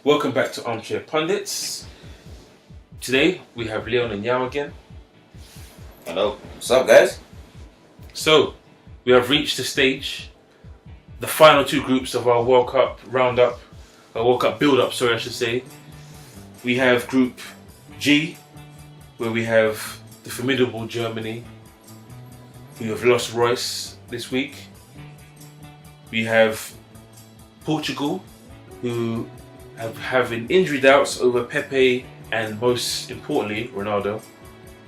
Welcome back to Armchair Pundits. Today we have Leon and Yao again. Hello. What's up, guys? So, we have reached the stage, the final two groups of our World Cup roundup, our World Cup build-up, sorry I should say. We have Group G, where we have the formidable Germany, who have lost Royce this week. We have Portugal, who have having injury doubts over Pepe and most importantly Ronaldo,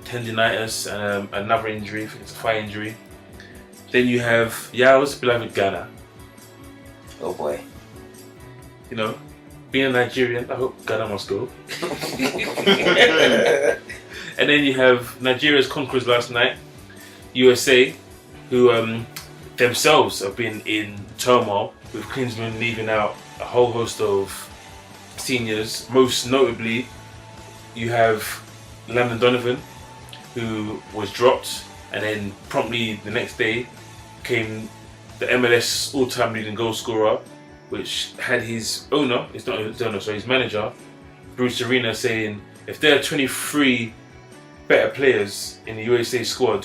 tendinitis and another injury, I think it's a thigh injury. Then you have Yao's beloved Ghana. Oh boy. You know, being a Nigerian, I hope Ghana must go. And then you have Nigeria's conquerors last night, USA, who themselves have been in turmoil with Klinsmann leaving out a whole host of seniors. Most notably, you have Landon Donovan, who was dropped, and then promptly the next day came the MLS all-time leading goal scorer, which had his owner, his manager, Bruce Arena, saying if there are 23 better players in the USA squad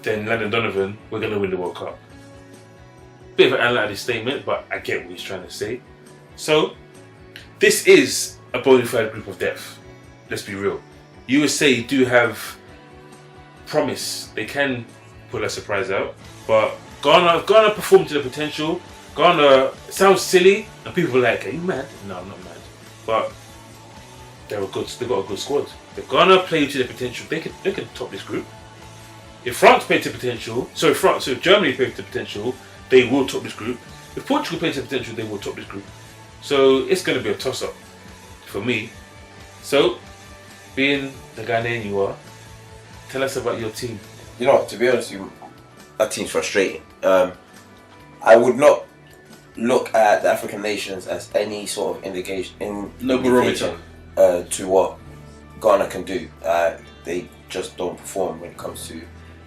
than Landon Donovan, we're going to win the World Cup. Bit of an unlikely statement, but I get what he's trying to say. So, this is a bona fide group of death. Let's be real. USA do have promise. They can pull a surprise out, but Ghana performed to their potential. Ghana sounds silly, and people are like, "Are you mad?" No, I'm not mad. But they got a good squad. If Ghana played to their potential, they could top this group. If France played to potential, so if Germany played to potential, they will top this group. If Portugal played to potential, they will top this group. So it's going to be a toss-up for me. So, being the Ghanaian you are, tell us about your team. You know, to be honest with you, that team's frustrating. I would not look at the African nations as any sort of indication to what Ghana can do. They just don't perform when it comes to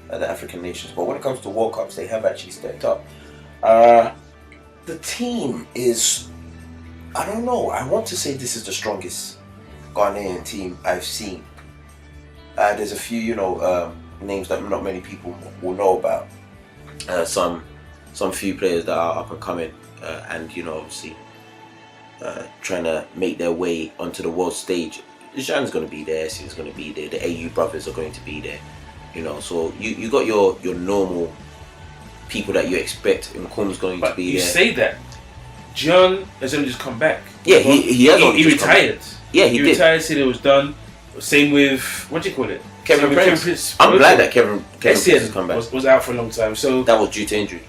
the African nations. But when it comes to World Cups, they have actually stepped up. The team is, I don't know, I want to say this is the strongest Ghanaian team I've seen. There's a few, names that not many people will know about. Some few players that are up and coming, and obviously trying to make their way onto the world stage. Jean's going to be there, Essie's going to be there, the AU brothers are going to be there. So you got your normal people that you expect. Nkum's going to be there. You say that. John has only just come back. Yeah, he retired. Yeah, he did. Retired, said it was done. Same with, what do you call it? Kevin Prince. I'm glad that Kevin Prince has come back. Was out for a long time. So that was due to injury.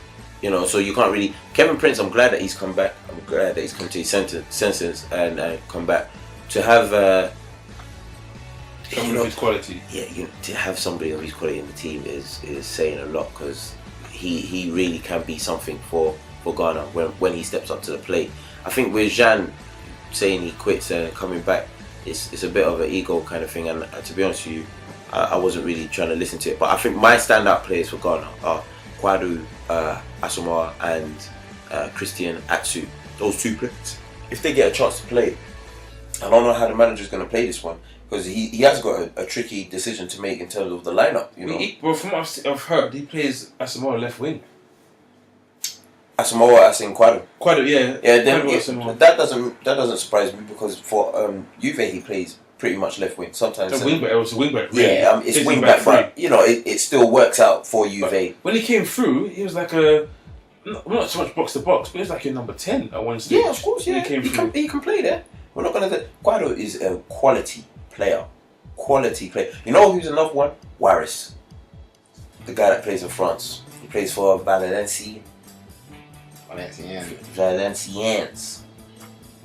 So you can't really... Kevin Prince, I'm glad that he's come back. I'm glad that he's come to his senses and come back. To have... someone of his quality. Yeah, to have somebody of his quality in the team is saying a lot, because he really can be something for Ghana when he steps up to the plate. I think with Jean saying he quits and coming back, it's a bit of an ego kind of thing, and to be honest with you, I wasn't really trying to listen to it. But I think my standout players for Ghana are Kwadu Asamoah and Christian Atsu. Those two players, if they get a chance to play, I don't know how the manager's going to play this one, because he has got a tricky decision to make in terms of the lineup. Well, from what I've heard, he plays Asamoah left wing. Asamoah, as in Kwadu. Kwadu, yeah. Yeah, that doesn't surprise me, because for Juve he plays pretty much left wing. Sometimes it's a wing back. Really. Yeah, it's wing back, but it still works out for Juve. But when he came through, he was like not so much box to box, but he was like a number 10 at one stage. Yeah, of course. Yeah, he can play there. We're not gonna. Kwadu is a quality player. You know who's another one? Waris, the guy that plays in France. He plays for Valenciennes.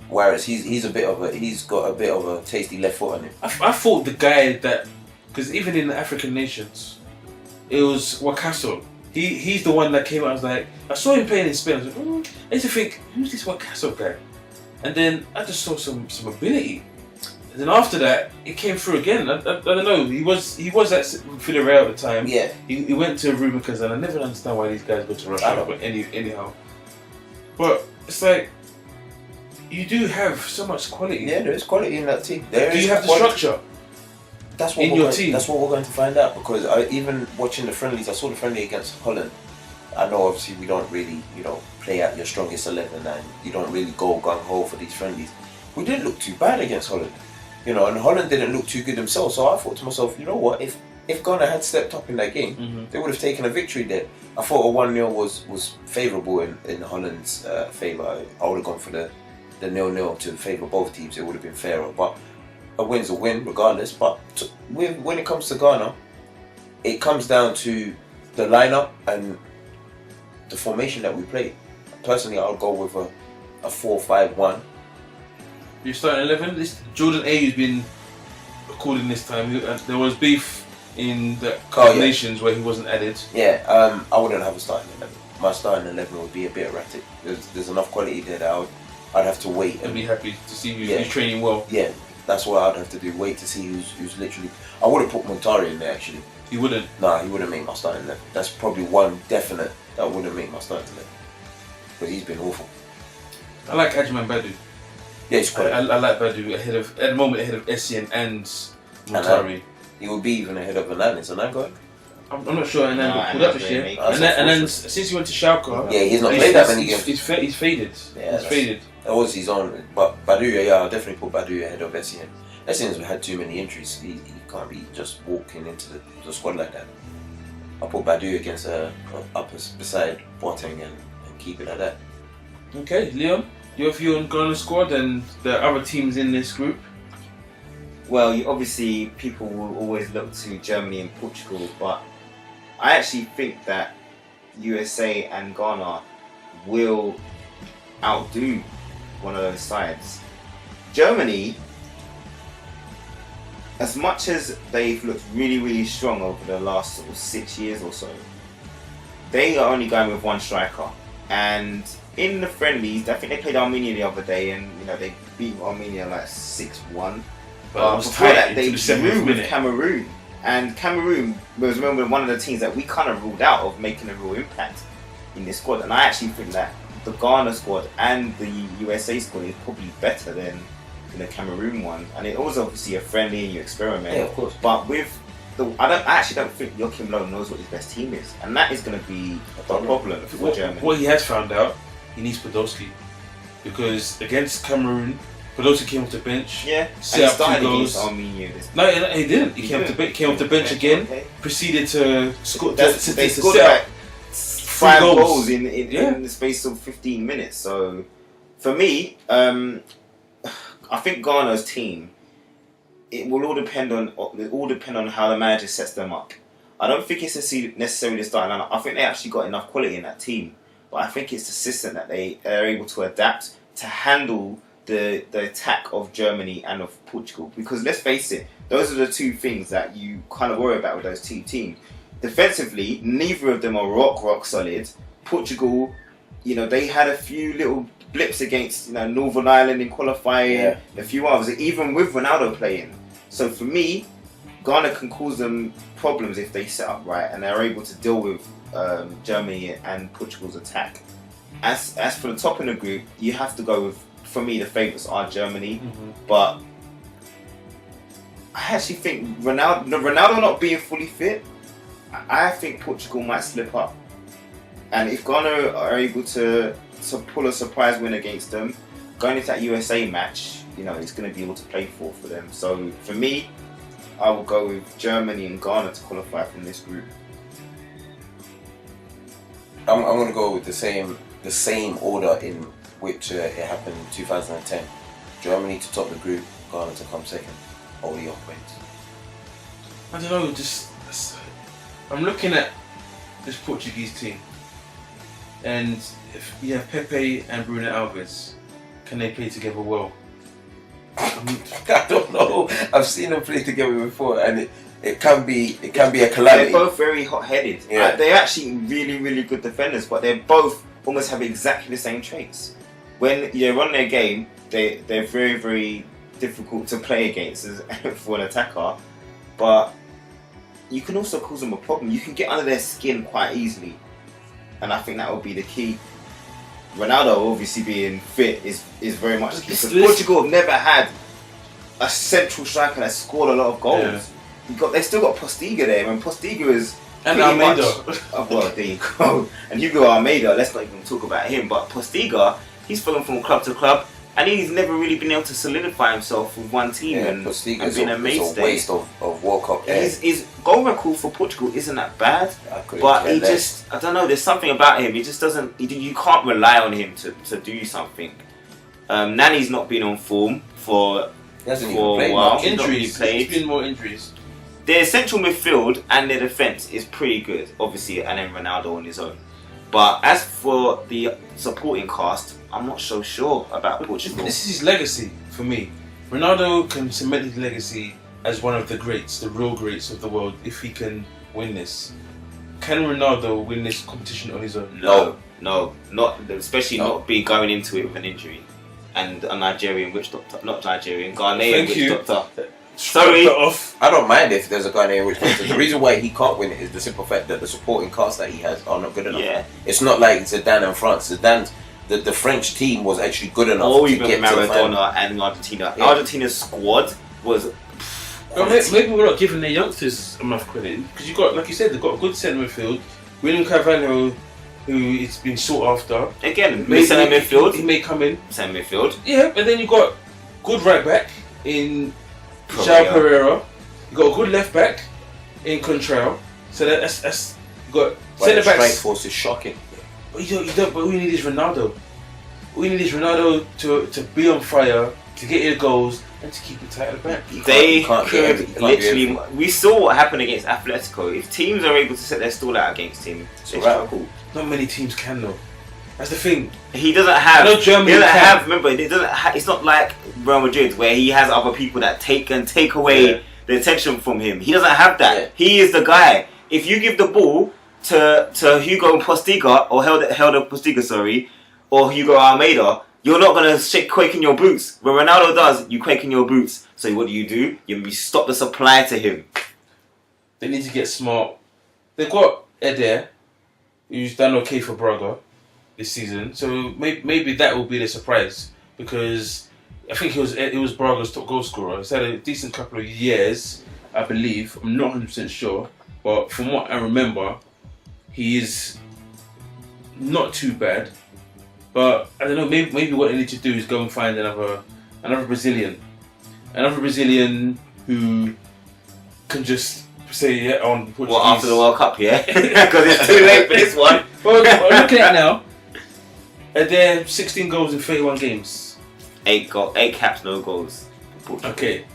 Waris, he's got a bit of a tasty left foot on him. I thought the guy that, because even in the African nations, it was Wakaso. He's the one that came out. I was like, I saw him playing in Spain. I was like, I used to think, who's this Wakaso guy? And then I just saw some ability. And then after that, it came through again. I don't know. He was at Villarreal at the time. Yeah. He went to Ruben Kazan. I never understand why these guys go to Russia. But anyhow. But it's like, you do have so much quality. Yeah, there is quality in that team. Do you have the structure? That's what in your team? That's what we're going to find out, because even watching the friendlies, I saw the friendly against Holland. I know obviously we don't really, play at your strongest 11, and you don't really go gung-ho for these friendlies. We didn't look too bad against Holland, and Holland didn't look too good themselves. So I thought to myself, you know what, if Ghana had stepped up in that game, they would have taken a victory there. I thought a 1-0 was favourable in Holland's favour. I would have gone for the 0-0 to favour both teams. It would have been fairer, but a win's a win regardless. But when it comes to Ghana, it comes down to the lineup and the formation that we play. Personally, I'll go with a 4-5-1. You're starting 11. Jordan Ayew's been calling this time. There was beef in the Cup of Nations where he wasn't added. Yeah, I wouldn't have a starting 11. My starting 11 would be a bit erratic. There's enough quality there that I'd have to wait and be happy to see who's training well. Yeah, that's what I'd have to do. Wait to see who's literally. I would have put Montari in there actually. You wouldn't? Nah, he wouldn't make my starting 11. That's probably one definite that wouldn't make my starting 11. But he's been awful. I like Ajman Badu. Yeah, he's quite. I like Badu at the moment ahead of Essien and Montari. He would be even ahead of Anand. Is Anand going? I'm not sure Anand will pull up this year. And then since he went to Schalke, he's not played that many games. He's faded. Yeah, he's faded. That was his own. But Badu, I'll definitely put Badu ahead of Essien. Essien's had too many injuries. He can't be just walking into the squad like that. I'll put Badu against up beside Boateng and keep it like that. Okay, Leon, your view on Ghana's squad and the other teams in this group? Well, obviously people will always look to Germany and Portugal, but I actually think that USA and Ghana will outdo one of those sides. Germany, as much as they've looked really, really strong over the last sort of 6 years or so, they are only going with one striker. And in the friendlies, I think they played Armenia the other day, and they beat Armenia like 6-1. But before that, they drew with Cameroon, and Cameroon was one of the teams that we kind of ruled out of making a real impact in this squad. And I actually think that the Ghana squad and the USA squad is probably better than the Cameroon one. And it was obviously a friendly and you experiment. Yeah, of course. But with I actually don't think Joachim Low knows what his best team is, and that is going to be a problem for Germany. What he has found out, he needs Podolski, because against Cameroon, Podolski came off the bench. Yeah, set up 2 goals. Armenia. No, he didn't. He came off the bench again. Okay. Proceeded to score. They scored like 5 goals in the space of 15 minutes. So, for me, I think Ghana's team. It will all depend on how the manager sets them up. I don't think it's necessarily the starting lineup. I think they actually got enough quality in that team, but I think it's the system that they are able to adapt to handle the attack of Germany and of Portugal. Because let's face it, those are the two things that you kind of worry about with those two teams. Defensively, neither of them are rock solid. Portugal, they had a few little blips against Northern Ireland in qualifying, a few others, even with Ronaldo playing. So for me, Ghana can cause them problems if they set up right and they're able to deal with Germany and Portugal's attack. As for the top in the group, you have to go with, for me, the favourites are Germany, but I actually think Ronaldo not being fully fit, I think Portugal might slip up. And if Ghana are able to pull a surprise win against them, going into that USA match, it's going to be able to play for them. So for me, I will go with Germany and Ghana to qualify from this group. I'm going to go with the same order in which it happened in 2010. Germany to top the group, Ghana to come second. Only on points. I don't know. I'm looking at this Portuguese team, and if you have Pepe and Bruno Alves, can they play together well? I don't know. I've seen them play together before, and it can be a calamity. They're both very hot-headed. Yeah. They're actually really, really good defenders, but they both almost have exactly the same traits. When you run their game, they're very, very difficult to play against for an attacker, but you can also cause them a problem. You can get under their skin quite easily, and I think that will be the key. Ronaldo obviously being fit is very much the key. Because Portugal have never had a central striker that scored a lot of goals. Yeah. They still got Postiga there, and Postiga is and Almeida. Well, there you go. And Hugo Almeida. Let's not even talk about him. But Postiga, he's fallen from club to club, and he's never really been able to solidify himself with one team and been a mainstay. A waste of World Cup. His goal record for Portugal isn't that bad, but he just, I don't know. There's something about him. He just doesn't. You can't rely on him to do something. Nani's not been on form for a while. Injuries. There's been more injuries. Their central midfield and their defence is pretty good, obviously, and then Ronaldo on his own. But as for the supporting cast, I'm not so sure about Portugal. This is his legacy for me. Ronaldo can cement his legacy as one of the greats, the real greats of the world, if he can win this. Can Ronaldo win this competition on his own? No, not especially not going into it with an injury and a Nigerian witch doctor, not Nigerian, Ghanaian witch doctor. Sorry. I don't mind if there's a Ghanaian witch doctor. The reason why he can't win it is the simple fact that the supporting cast that he has are not good enough. Yeah. It's not like Zidane and France. Zidane, the French team was actually good enough to even get Maradona and Argentina. Yeah. Argentina's squad was. Maybe we're not giving their youngsters enough credit because you got, like you said, they've got a good centre midfield. William Carvalho, who it's been sought after. Again, centre midfield. He may come in. Centre midfield. Yeah, but then you got good right back in João Pereira. You got a good left back in Contrail. So that's you got centre backs. Strike force is shocking. But you don't. But all you need is Ronaldo. All you need is Ronaldo to be on fire, to get your goals, and to keep it tight at the back. They could literally. We saw what happened against Atletico. If teams are able to set their stall out against him, they struggle. Not many teams can though. That's the thing. He doesn't have. I know Germany Remember, it's not like Real Madrid where he has other people that take away the attention from him. He doesn't have that. Yeah. He is the guy. If you give the ball to Hugo Postiga or Helder Postiga, sorry, or Hugo Almeida, you're not gonna quake in your boots. When Ronaldo does, you quake in your boots. So what do? You stop the supply to him. They need to get smart. They've got Eder, who's done okay for Braga this season. So maybe that will be the surprise because I think it was Braga's top goal scorer. He's had a decent couple of years, I believe. I'm not 100% sure, but from what I remember, he is not too bad. But I don't know. Maybe what they need to do is go and find another Brazilian who can just say on Portuguese. Well, after the World Cup, yeah, because it's too late for this one. Well, looking at it now, they're 16 goals in 31 games. 8 caps, no goals. Okay,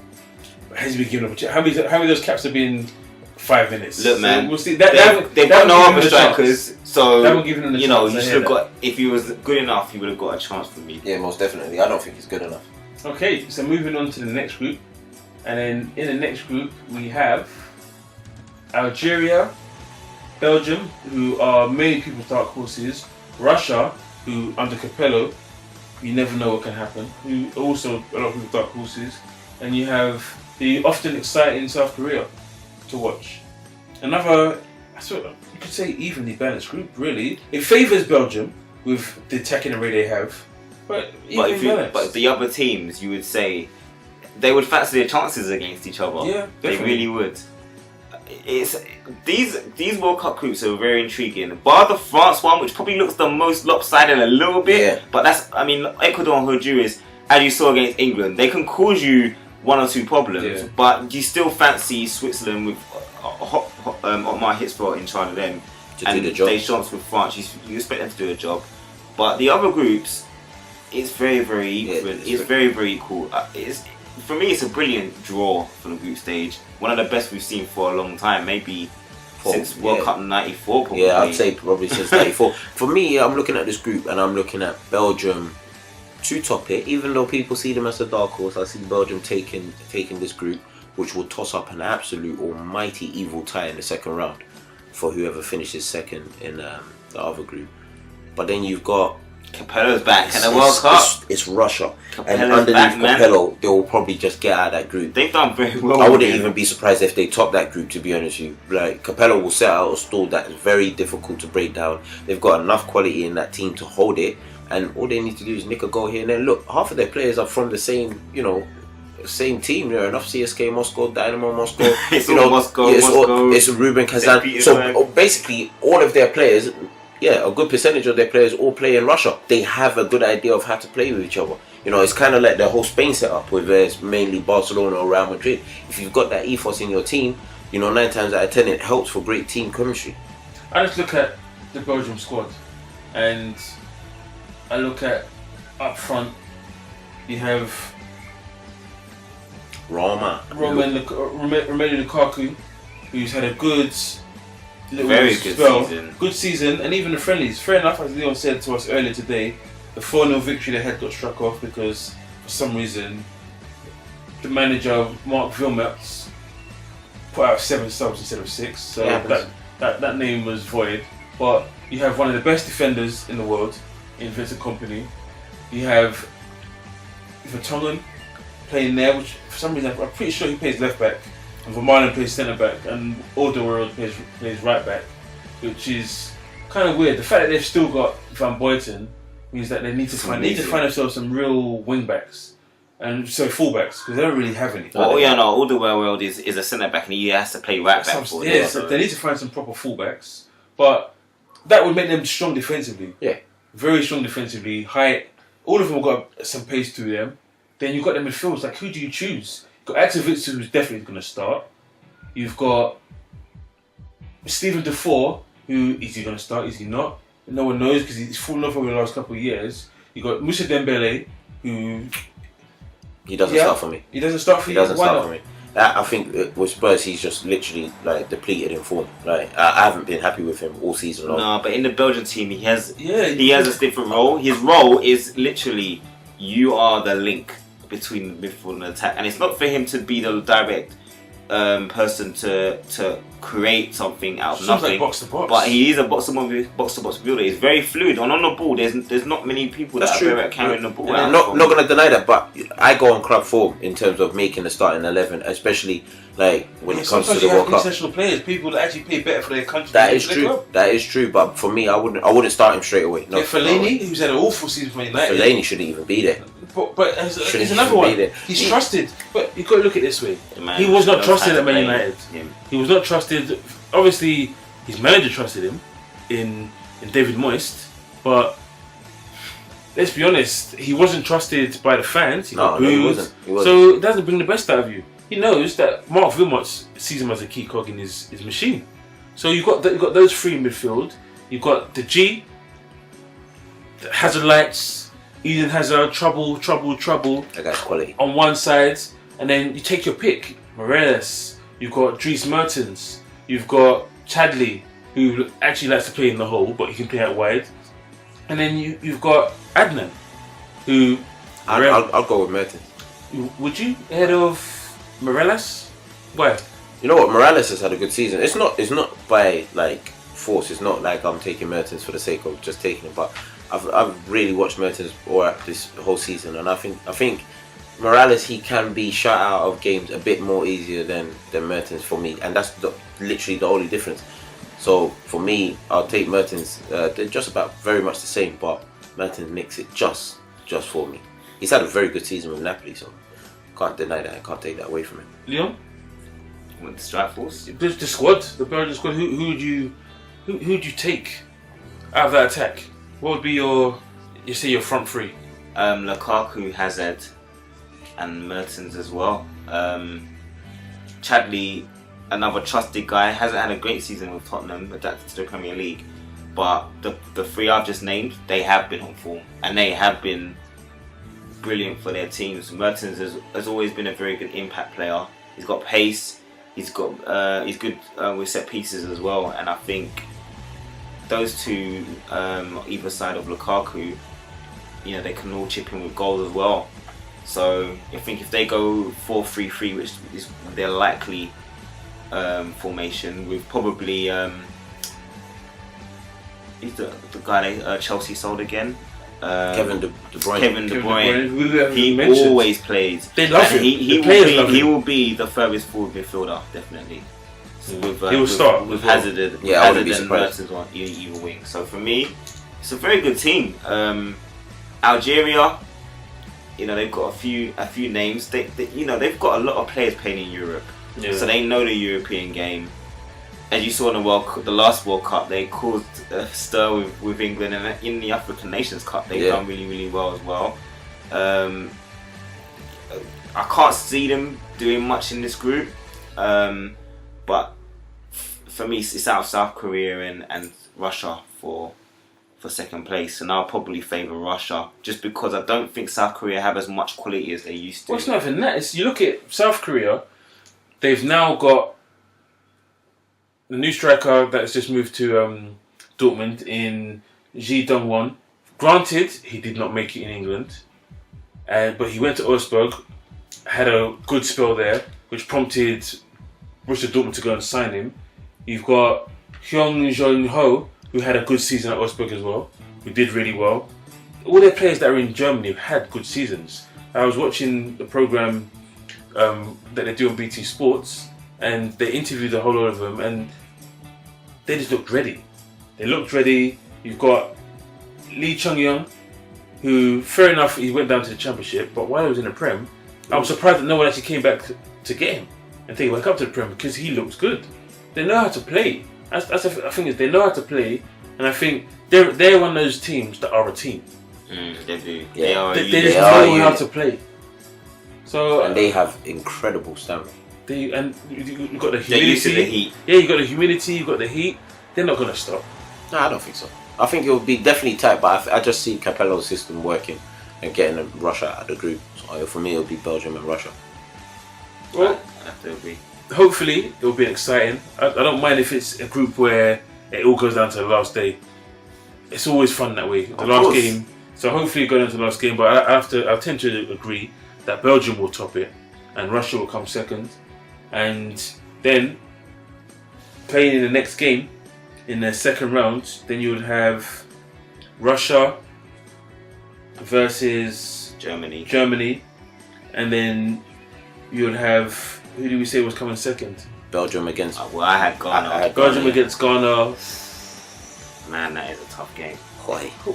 has he been given up? How many of those caps have been 5 minutes? Look, man, so we'll see. They've got no other strikers, so you know you should have got. If he was good enough, he would have got a chance for me. Yeah, most definitely. I don't think he's good enough. Okay, so moving on to the next group, and then in the next group we have Algeria, Belgium, who are many people's dark horses, Russia, who under Capello, you never know what can happen, who also a lot of people's dark horses, and you have the often exciting South Korea to watch. Another, you could say, evenly balanced group, really. It favours Belgium with the attacking array they have, but the other teams, you would say, they would fancy their chances against each other. Yeah, definitely. They really would. It's these World Cup groups are very intriguing. Bar the France one, which probably looks the most lopsided a little bit, but Ecuador and Honduras, as you saw against England, they can cause you one or two problems, but you still fancy Switzerland with Otmar Hitzfeld in charge of them to do the job. Deschamps with France, you expect them to do a job. But the other groups, it's very, very equal. It's very, very equal. For me, it's a brilliant draw for the group stage. One of the best we've seen for a long time, maybe since World Cup '94. Probably. Yeah, I'd say probably since '94. For me, I'm looking at this group and I'm looking at Belgium to top it. Even though people see them as a dark horse, I see Belgium taking this group, which will toss up an absolute almighty evil tie in the second round for whoever finishes second in the other group. But then you've got Capello's back in the World Cup. It's Russia, Capello's and underneath back, Capello, they will probably just get out of that group. They've done very well. I wouldn't even be surprised if they top that group. To be honest with you, like Capello will set out a stall that is very difficult to break down. They've got enough quality in that team to hold it, and all they need to do is nick a goal here and then. Look, half of their players are from the same, same team. Enough CSK Moscow, Dynamo Moscow. Moscow. It's Ruben Kazan. So basically, all of their players, a good percentage of their players all play in Russia. They have a good idea of how to play with each other. It's kind of like the whole Spain setup, with it's mainly Barcelona or Real Madrid. If you've got that ethos in your team, 9 times out of 10 it helps for great team chemistry. I just look at the Belgium squad, and I look at up front. You have Romelu Lukaku, who's had a good season, and even the friendlies. Fair enough, as Leon said to us earlier today, the 4-0 victory they had got struck off because for some reason the manager Mark Wilmots put out 7 subs instead of 6, so that name was void. But you have one of the best defenders in the world in Vincent Kompany. You have Vertonghen playing there, which for some reason I'm pretty sure he plays left back, and Vermaelen plays centre back, and Alderweireld plays right back, which is kind of weird. The fact that they've still got Van Boyten means that they need to find themselves some real wing backs, and so fullbacks, because they don't really have any. Alderweireld is a centre back and he has to play right back for them. So they need to find some proper fullbacks, but that would make them strong defensively. Yeah, very strong defensively. Height. All of them have got some pace to them. Then you've got them midfielders. Like, who do you choose? You've got Aktivitsu, who's definitely going to start. You've got Stephen Defoe, who is he going to start? Is he not? No one knows because he's fallen off over the last couple of years. You've got Moussa Dembele, who he doesn't start for me. He doesn't start for you. He doesn't start for me. I think with Spurs, he's just literally depleted in form. I haven't been happy with him all season long. No, but in the Belgian team, he has a different role. His role is literally you are the link between the midfield and attack, and it's not for him to be the direct person to create something out of nothing. Like box to box. But he is a box to box builder. He's very fluid. And on the ball, there's not many people that are very at carrying the ball. I'm not going to deny that, but I go on club form in terms of making the starting 11, especially when it comes to the World Cup. International players, people that actually play better for their country. That is true. That is true. But for me, I wouldn't start him straight away. No, Fellaini, who's had an awful season for United. Fellaini shouldn't even be there. But he's another one. He's trusted. But you've got to look at it this way. He was not trusted at Man United. He was not trusted. Obviously, his manager trusted him in David Moyes, but let's be honest, he wasn't trusted by the fans. He wasn't. So it doesn't bring the best out of you. He knows that Mark Wilmots sees him as a key cog in his machine. So you've got those three in midfield. You've got the G, Hazard Lights, Eden Hazard, trouble. That guy's quality. On one side, and then you take your pick. Morelos. You've got Dries Mertens. You've got Chadley, who actually likes to play in the hole, but he can play out wide. And then you've got Adnan, who... I'll go with Mertens. Would you? Ahead of Morelos? Why? You know what? Morales has had a good season. It's not by force. It's not like I'm taking Mertens for the sake of just taking him. But I've really watched Mertens this whole season, and I think Morales, he can be shut out of games a bit more easier than Mertens for me, and that's literally the only difference. So for me, I'll take Mertens. They're just about very much the same, but Mertens makes it just for me. He's had a very good season with Napoli, so can't deny that. I can't take that away from him. Leon, with the strike force, the squad, the Belgian squad. Who would you take out of that attack? What would be your front three? Lukaku, Hazard, and Mertens as well. Chadley, another trusted guy, hasn't had a great season with Tottenham, adapted to the Premier League. But the three I've just named, they have been on form and they have been brilliant for their teams. Mertens has always been a very good impact player. He's got pace. He's good with set pieces as well. And I think those two, either side of Lukaku, they can all chip in with goals as well. So I think if they go 4-3-3, which is their likely formation, with probably he's the guy Chelsea sold again. Kevin De Bruyne. Kevin De Bruyne. He always plays. They love him. He will be the furthest forward midfielder, definitely. So he will start with Hazard and Mertens on either wing. So for me, it's a very good team. Algeria, they've got a few names. They've got a lot of players playing in Europe, so they know the European game. As you saw in the last World Cup, they caused a stir with England, and in the African Nations Cup, they've done really, really well as well. I can't see them doing much in this group, but for me, it's out of South Korea and Russia for second place, and I'll probably favour Russia just because I don't think South Korea have as much quality as they used to. Well, it's not even that. You look at South Korea, they've now got the new striker that's just moved to Dortmund in Ji Dong-won. Granted, he did not make it in England, but he went to Augsburg, had a good spell there, which prompted Borussia Dortmund to go and sign him. You've got Hyung Jong-ho, who had a good season at Augsburg as well, who did really well. All their players that are in Germany have had good seasons. I was watching the programme that they do on BT Sports, and they interviewed a whole lot of them, and they just looked ready. You've got Lee Chung-young, who, fair enough, he went down to the Championship, but while he was in the Prem, I was surprised that no one actually came back to get him and take him back up to the Prem because he looks good. They know how to play. I think they know how to play, and I think they're one of those teams that are a team. They do. Yeah. They just know how to play. So and they have incredible stamina. You've got the humidity. They're used to the heat. Yeah, you got the humidity. You got the heat. They're not gonna stop. No, I don't think so. I think it will be definitely tight, but I just see Capello's system working and getting Russia out of the group. So for me, it'll be Belgium and Russia. Well, hopefully it'll be exciting. I don't mind if it's a group where it all goes down to the last day. It's always fun that way. The last game. So hopefully it goes down to the last game. But I tend to agree that Belgium will top it and Russia will come second. And then playing in the next game in the second round, then you would have Russia versus Germany, and then you would have, who do we say was coming second? Belgium against. I had Ghana. I had Belgium against Ghana. Man, that is a tough game.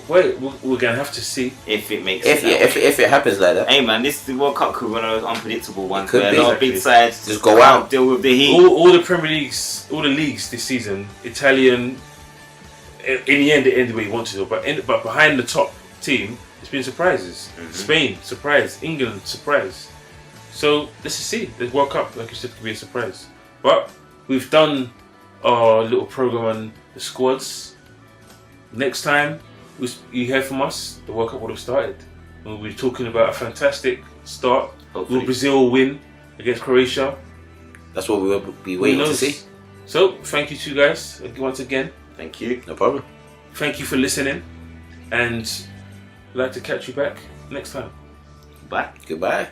Wait, we're gonna have to see if it makes if it happens like that. Hey man, this is the World Cup could be one of those unpredictable ones Could where be. a lot of big sides Just go out, deal with the heat. all the Premier Leagues, all the leagues this season, Italian. In the end, it ended where you wanted to, but behind the top team, it's been surprises. Spain, surprise. England, surprise. So let's just see. The World Cup, like you said, could be a surprise. But we've done our little program on the squads. Next time you hear from us, the World Cup would have started. We'll be talking about a fantastic start. Hopefully. Will Brazil win against Croatia? That's what we will be waiting to see. So, thank you to you guys once again. Thank you. No problem. Thank you for listening, and I'd like to catch you back next time. Bye. Goodbye.